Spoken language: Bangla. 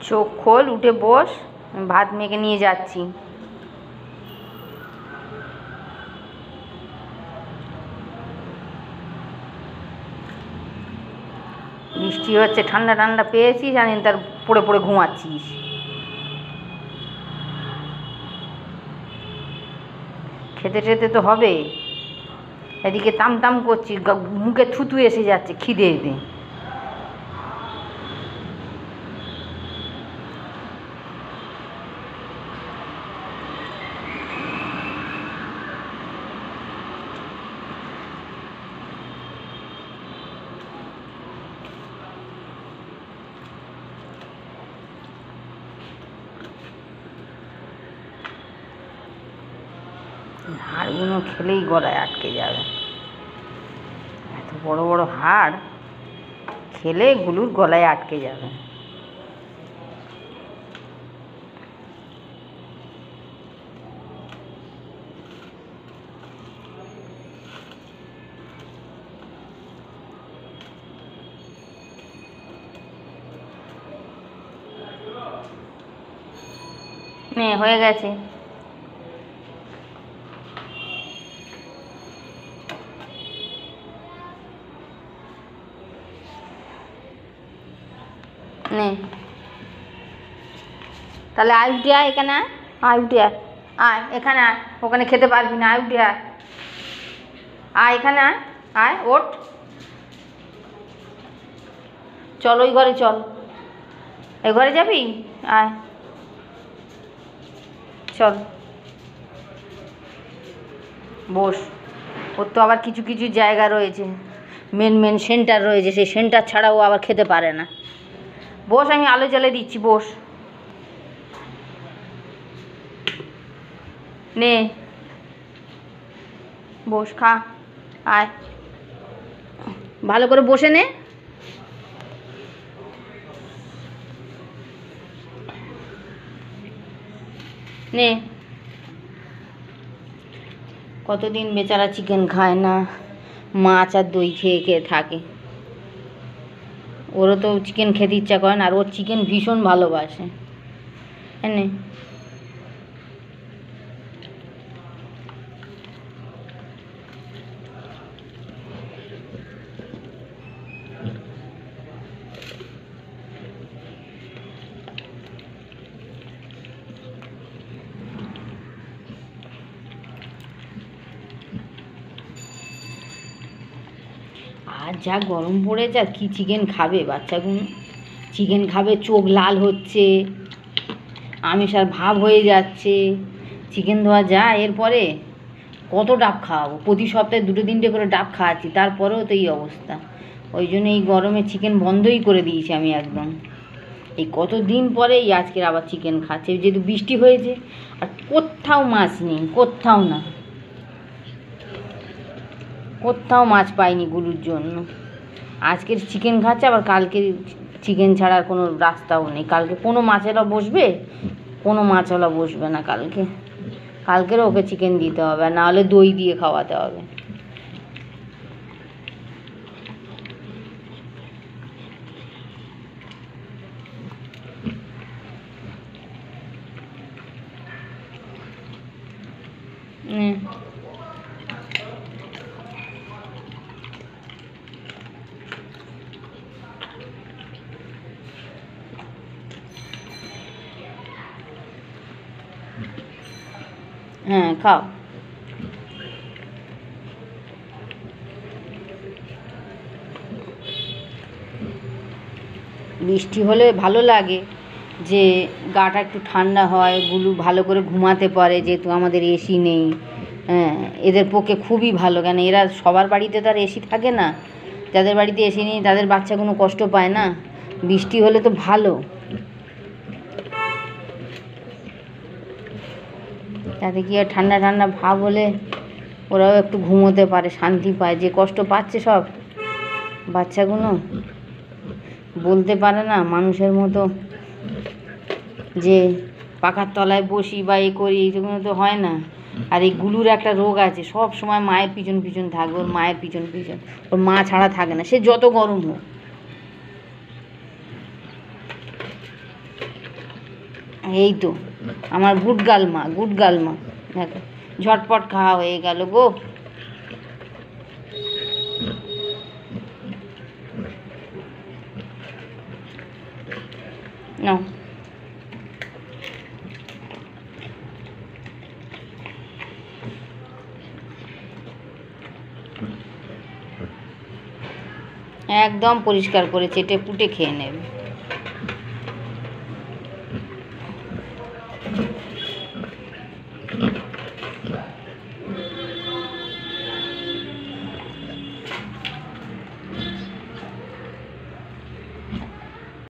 চোখ খোল, উঠে বস, ভাত মেখে নিয়ে যাচ্ছি। বৃষ্টি হচ্ছে, ঠান্ডা ঠান্ডা পেয়েছিস, জানি তার পড়ে পড়ে ঘুমাচ্ছিস। খেতে টেতে তো হবে। এদিকে তাম তাম করছি, মুখে থুতু এসে যাচ্ছে খিদেতে। হাড়গুলো খেলেই গলায় আটকে যাবে। এত বড় বড় হাড় খেলে গুলুর গলায় আটকে যাবে। নে, হয়ে গেছে। নে, তাহলে আয়, উঠে আয়, এখানে আয়, আয় উঠে আয়, আয় এখানে আয়, ওখানে খেতে পারবি না, আয় উঠে আয়, আয় এখানে আয়, আয় ওঠ, চল ওই ঘরে চল, এই ঘরে যাবি, আয় চল বস। ওর তো আবার কিছু কিছু জায়গা রয়েছে, মেন মেন সেন্টার রয়েছে, সেই সেন্টার ছাড়াও আবার খেতে পারে না। বস, আমি আলো জ্বালিয়ে দিচ্ছি, বস। নে বস, খা, আয়, ভালো করে বসে নে। নে, কতদিন বেচারা চিকেন খায় না, মাছ আর দই খেয়ে খেয়ে থাকে। ওরও তো চিকেন খেতে ইচ্ছা করে না, আর ওর চিকেন ভীষণ ভালোবাসে। এনে আর যা গরম পড়েছে, আর কি চিকেন খাবে বাচ্চাগুলো? চিকেন খাবে, চোখ লাল হচ্ছে, আমিষার ভাব হয়ে যাচ্ছে। চিকেন ধোয়া যায়, এরপরে কত ডাব খাওয়াবো? প্রতি সপ্তাহে 2-3টে করে ডাব খাওয়াচ্ছি, তারপরেও তো এই অবস্থা। ওই জন্য এই গরমে চিকেন বন্ধই করে দিয়েছি আমি একদম। এই কতদিন পরেই আজকের আবার চিকেন খাচ্ছে, যেহেতু বৃষ্টি হয়েছে, আর কোথাও মাছ নেই, কোথাও না, কোথাও মাছ পাইনি গুলুর জন্য। আজকের চিকেন খাচ্ছে, আবার কালকে চিকেন ছাড়ার কোনো রাস্তাও নেই। কালকে কোনো মাছওয়ালা বসবে? কোনো মাছওয়ালা বসবে না কালকে। কালকেরও ওকে চিকেন দিতে হবে, না হলে দই দিয়ে খাওয়াতে হবে। হ্যাঁ, খাও। বৃষ্টি হলে ভালো লাগে যে গাটা একটু ঠান্ডা হয়, গুলু ভালো করে ঘুমাতে পারে, যেহেতু আমাদের এসি নেই। হ্যাঁ, এদের পক্ষে খুবই ভালো, কেন এরা সবার বাড়িতে তো আর এসি থাকে না। যাদের বাড়িতে এসি নেই তাদের বাচ্চা কোনো কষ্ট পায় না। বৃষ্টি হলে তো ভালো, তাতে কি আর ঠান্ডা ঠান্ডা ভাব হলে ওরাও একটু ঘুমোতে পারে, শান্তি পায়। যে কষ্ট পাচ্ছে সব বাচ্চাগুলো, বলতে পারে না মানুষের মতো যে পাখার তলায় বসি বা এ করি, এইগুলো তো হয় না। আর এই গুলুর একটা রোগ আছে, সব সময় মায়ের পিছন পিছন থাকবে, ওর মায়ের পিছন পিছন, ওর মা ছাড়া থাকে না, সে যত গরম হোক। এই তো আমার গুড গার্ল মা, গুড গার্ল মা। দেখো ঝটপট খাওয়া হয়ে গেল গো। নাও একদম পরিষ্কার করে চেটে পুটে খেয়ে নেবে।